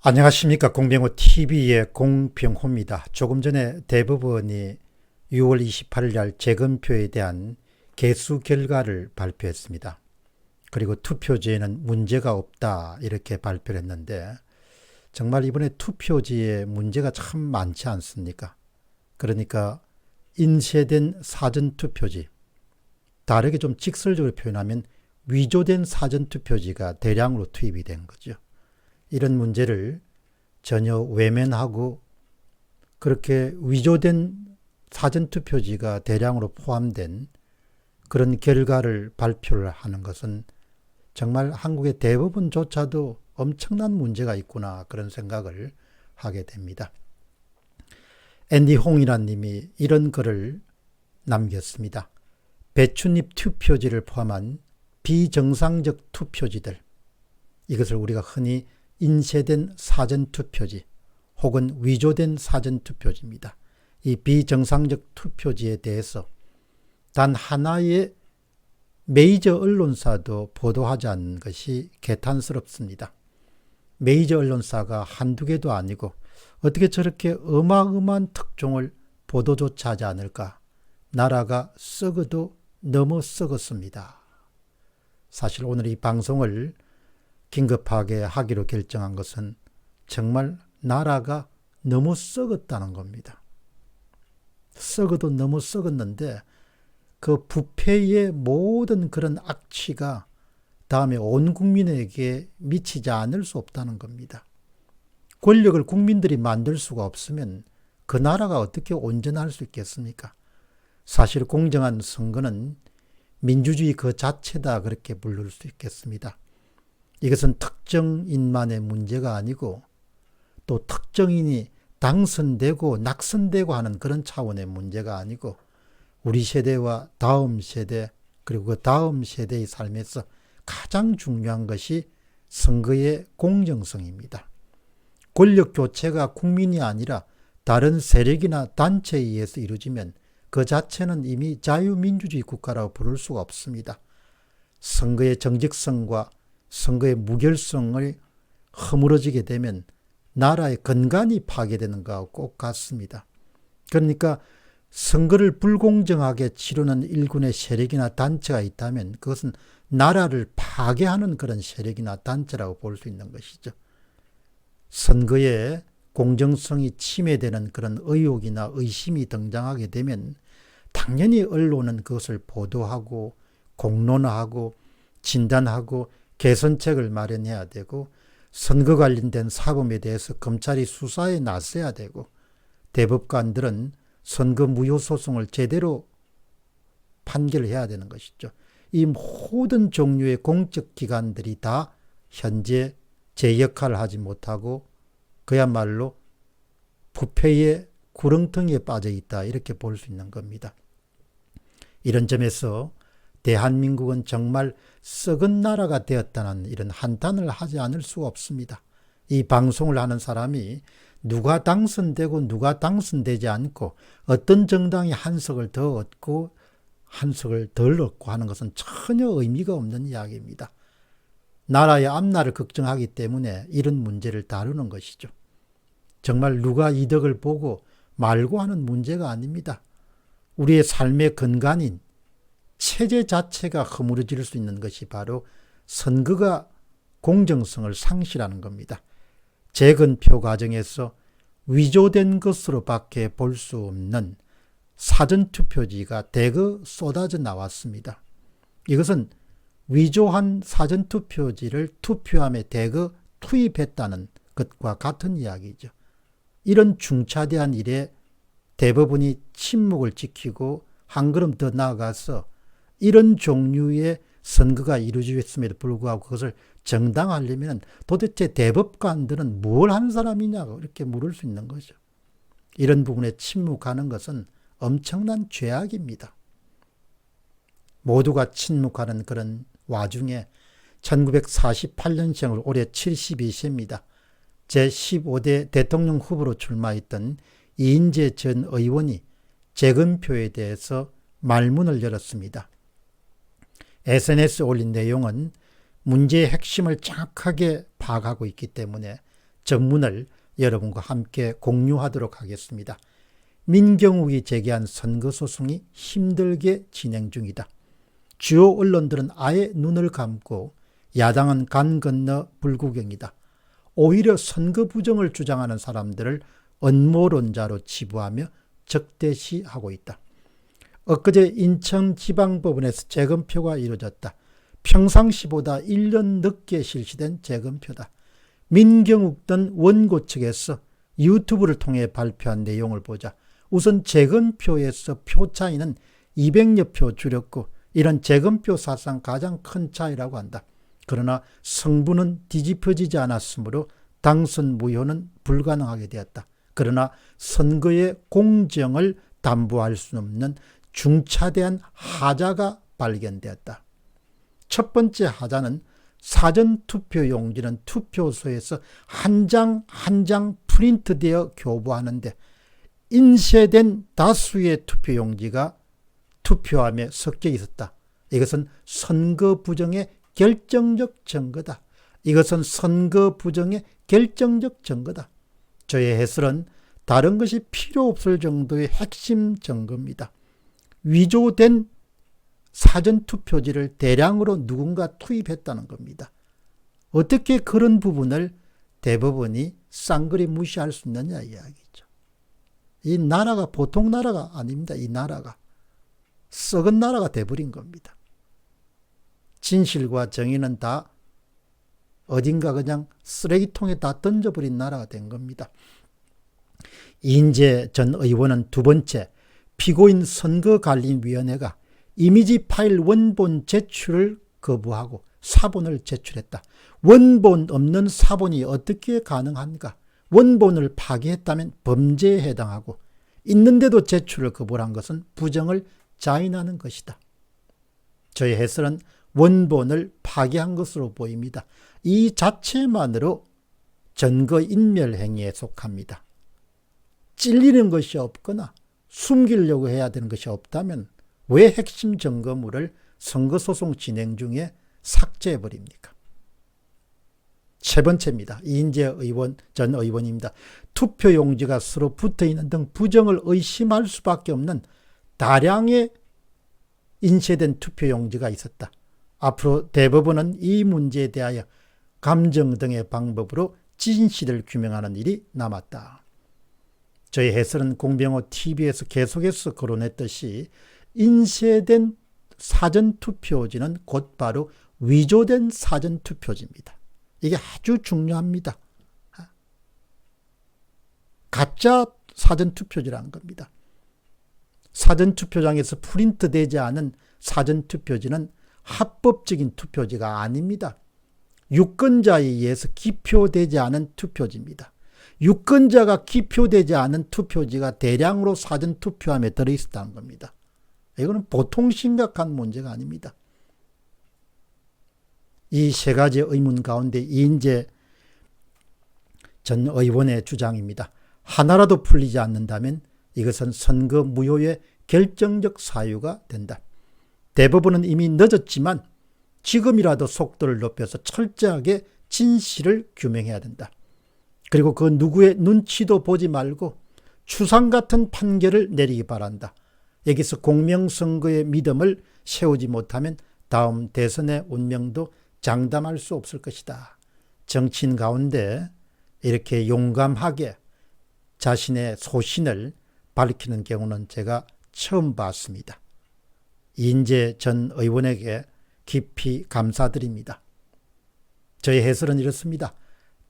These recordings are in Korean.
안녕하십니까. 공병호 TV의 공병호입니다. 조금 전에 대법원이 6월 28일 날 재검표에 대한 개수 결과를 발표했습니다. 그리고 투표지에는 문제가 없다 이렇게 발표를 했는데, 정말 이번에 투표지에 문제가 참 많지 않습니까? 그러니까 인쇄된 사전투표지, 다르게 좀 직설적으로 표현하면 위조된 사전투표지가 대량으로 투입이 된 거죠. 이런 문제를 전혀 외면하고, 그렇게 위조된 사전투표지가 대량으로 포함된 그런 결과를 발표를 하는 것은 정말 한국의 대법원조차도 엄청난 문제가 있구나, 그런 생각을 하게 됩니다. 앤디 홍이란 님이 이런 글을 남겼습니다. 배춧잎 투표지를 포함한 비정상적 투표지들, 이것을 우리가 흔히 인쇄된 사전투표지 혹은 위조된 사전투표지입니다. 이 비정상적 투표지에 대해서 단 하나의 메이저 언론사도 보도하지 않는 것이 개탄스럽습니다. 메이저 언론사가 한두 개도 아니고 어떻게 저렇게 어마어마한 특종을 보도조차 하지 않을까? 나라가 썩어도 너무 썩었습니다. 사실 오늘 이 방송을 긴급하게 하기로 결정한 것은 정말 나라가 너무 썩었다는 겁니다. 썩어도 너무 썩었는데 그 부패의 모든 그런 악취가 다음에 온 국민에게 미치지 않을 수 없다는 겁니다. 권력을 국민들이 만들 수가 없으면 그 나라가 어떻게 온전할 수 있겠습니까? 사실 공정한 선거는 민주주의 그 자체다, 그렇게 부를 수 있겠습니다. 이것은 특정인만의 문제가 아니고 또 특정인이 당선되고 낙선되고 하는 그런 차원의 문제가 아니고 우리 세대와 다음 세대 그리고 그 다음 세대의 삶에서 가장 중요한 것이 선거의 공정성입니다. 권력 교체가 국민이 아니라 다른 세력이나 단체에 의해서 이루어지면 그 자체는 이미 자유민주주의 국가라고 부를 수가 없습니다. 선거의 정직성과 선거의 무결성을 허물어지게 되면 나라의 근간이 파괴되는 것과 꼭 같습니다. 그러니까 선거를 불공정하게 치르는 일군의 세력이나 단체가 있다면 그것은 나라를 파괴하는 그런 세력이나 단체라고 볼 수 있는 것이죠. 선거의 공정성이 침해되는 그런 의혹이나 의심이 등장하게 되면 당연히 언론은 그것을 보도하고 공론화하고 진단하고 개선책을 마련해야 되고, 선거 관련된 사범에 대해서 검찰이 수사에 나서야 되고, 대법관들은 선거 무효 소송을 제대로 판결해야 되는 것이죠. 이 모든 종류의 공적 기관들이 다 현재 제 역할을 하지 못하고 그야말로 부패의 구렁텅이에 빠져 있다, 이렇게 볼 수 있는 겁니다. 이런 점에서 대한민국은 정말 썩은 나라가 되었다는 이런 한탄을 하지 않을 수가 없습니다. 이 방송을 하는 사람이 누가 당선되고 누가 당선되지 않고 어떤 정당이 한 석을 더 얻고 한 석을 덜 얻고 하는 것은 전혀 의미가 없는 이야기입니다. 나라의 앞날을 걱정하기 때문에 이런 문제를 다루는 것이죠. 정말 누가 이득을 보고 말고 하는 문제가 아닙니다. 우리의 삶의 근간인 체제 자체가 허물어질 수 있는 것이 바로 선거가 공정성을 상실하는 겁니다. 재검표 과정에서 위조된 것으로 밖에 볼 수 없는 사전투표지가 대거 쏟아져 나왔습니다. 이것은 위조한 사전투표지를 투표함에 대거 투입했다는 것과 같은 이야기죠. 이런 중차대한 일에 대법원이 침묵을 지키고 한 걸음 더 나아가서 이런 종류의 선거가 이루어졌음에도 불구하고 그것을 정당화하려면 도대체 대법관들은 뭘 하는 사람이냐고 이렇게 물을 수 있는 거죠. 이런 부분에 침묵하는 것은 엄청난 죄악입니다. 모두가 침묵하는 그런 와중에 1948년생으로 올해 72세입니다. 제15대 대통령 후보로 출마했던 이인재 전 의원이 재검표에 대해서 말문을 열었습니다. SNS에 올린 내용은 문제의 핵심을 정확하게 파악하고 있기 때문에 전문을 여러분과 함께 공유하도록 하겠습니다. 민경욱이 제기한 선거소송이 힘들게 진행 중이다. 주요 언론들은 아예 눈을 감고 야당은 간 건너 불구경이다. 오히려 선거 부정을 주장하는 사람들을 음모론자로 치부하며 적대시하고 있다. 엊그제 인천지방법원에서 재검표가 이루어졌다. 평상시보다 1년 늦게 실시된 재검표다. 민경욱 등 원고 측에서 유튜브를 통해 발표한 내용을 보자 우선 재검표에서 표 차이는 200여 표 줄였고 이런 재검표 사상 가장 큰 차이라고 한다. 그러나 성분은 뒤집혀지지 않았으므로 당선 무효는 불가능하게 되었다. 그러나 선거의 공정을 담보할 수 없는 중차대한 하자가 발견되었다. 첫 번째 하자는 사전투표용지는 투표소에서 한 장 한 장 프린트되어 교부하는데 인쇄된 다수의 투표용지가 투표함에 섞여 있었다. 이것은 선거 부정의 결정적 증거다. 이것은 선거 부정의 결정적 증거다. 저의 해설은 다른 것이 필요 없을 정도의 핵심 증거입니다. 위조된 사전투표지를 대량으로 누군가 투입했다는 겁니다. 어떻게 그런 부분을 대법원이 쌍그리 무시할 수 있느냐 이야기죠. 이 나라가 보통 나라가 아닙니다. 이 나라가 썩은 나라가 돼버린 겁니다. 진실과 정의는 다 어딘가 그냥 쓰레기통에 다 던져버린 나라가 된 겁니다. 이인재 전 의원은 두 번째, 피고인 선거관리위원회가 이미지 파일 원본 제출을 거부하고 사본을 제출했다. 원본 없는 사본이 어떻게 가능한가? 원본을 파기했다면 범죄에 해당하고 있는데도 제출을 거부한 것은 부정을 자인하는 것이다. 저의 해설은 원본을 파기한 것으로 보입니다. 이 자체만으로 증거인멸 행위에 속합니다. 찔리는 것이 없거나 숨기려고 해야 되는 것이 없다면 왜 핵심 증거물을 선거소송 진행 중에 삭제해버립니까? 세 번째입니다. 이인재 전 의원입니다. 투표용지가 서로 붙어있는 등 부정을 의심할 수밖에 없는 다량의 인쇄된 투표용지가 있었다. 앞으로 대법원은 이 문제에 대하여 감정 등의 방법으로 진실을 규명하는 일이 남았다. 저희 해설은 공병호 TV에서 계속해서 거론했듯이 인쇄된 사전투표지는 곧바로 위조된 사전투표지입니다. 이게 아주 중요합니다. 가짜 사전투표지라는 겁니다. 사전투표장에서 프린트되지 않은 사전투표지는 합법적인 투표지가 아닙니다. 유권자에 의해서 기표되지 않은 투표지입니다. 유권자가 기표되지 않은 투표지가 대량으로 사전투표함에 들어있었다는 겁니다. 이거는 보통 심각한 문제가 아닙니다. 이 세 가지 의문 가운데 이인재 전 의원의 주장입니다. 하나라도 풀리지 않는다면 이것은 선거 무효의 결정적 사유가 된다. 대법원은 이미 늦었지만 지금이라도 속도를 높여서 철저하게 진실을 규명해야 된다. 그리고 그 누구의 눈치도 보지 말고 추상 같은 판결을 내리기 바란다. 여기서 공명선거의 믿음을 세우지 못하면 다음 대선의 운명도 장담할 수 없을 것이다. 정치인 가운데 이렇게 용감하게 자신의 소신을 밝히는 경우는 제가 처음 봤습니다. 이인재 전 의원에게 깊이 감사드립니다. 저희 해설은 이렇습니다.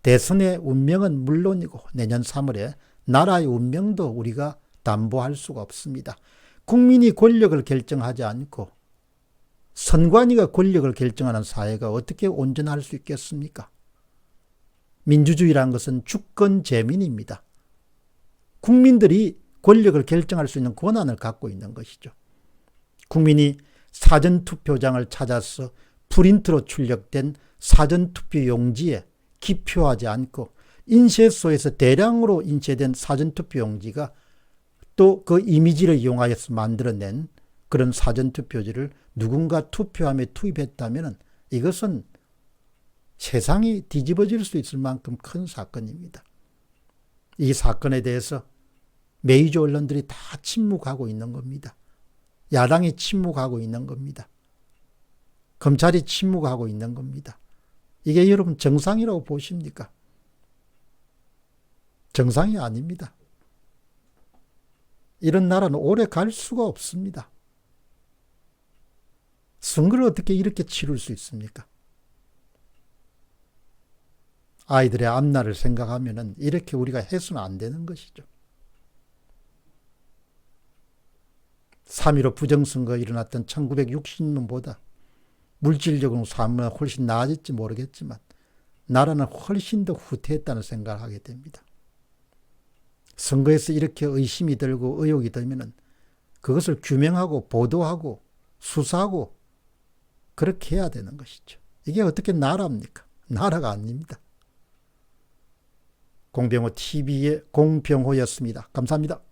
대선의 운명은 물론이고 내년 3월에 나라의 운명도 우리가 담보할 수가 없습니다. 국민이 권력을 결정하지 않고 선관위가 권력을 결정하는 사회가 어떻게 온전할 수 있겠습니까? 민주주의라는 것은 주권재민입니다. 국민들이 권력을 결정할 수 있는 권한을 갖고 있는 것이죠. 국민이 사전투표장을 찾아서 프린트로 출력된 사전투표용지에 기표하지 않고 인쇄소에서 대량으로 인쇄된 사전투표용지가 또 그 이미지를 이용하여서 만들어낸 그런 사전투표지를 누군가 투표함에 투입했다면 이것은 세상이 뒤집어질 수 있을 만큼 큰 사건입니다. 이 사건에 대해서 메이저 언론들이 다 침묵하고 있는 겁니다. 야당이 침묵하고 있는 겁니다. 검찰이 침묵하고 있는 겁니다. 이게 여러분 정상이라고 보십니까? 정상이 아닙니다. 이런 나라는 오래 갈 수가 없습니다. 선거를 어떻게 이렇게 치룰 수 있습니까? 아이들의 앞날을 생각하면 이렇게 우리가 해서는 안 되는 것이죠. 3.15 부정선거가 일어났던 1960년보다 물질적으로 삶은 훨씬 나아질지 모르겠지만 나라는 훨씬 더 후퇴했다는 생각을 하게 됩니다. 선거에서 이렇게 의심이 들고 의혹이 들면 그것을 규명하고 보도하고 수사하고 그렇게 해야 되는 것이죠. 이게 어떻게 나라입니까? 나라가 아닙니다. 공병호 TV의 공병호였습니다. 감사합니다.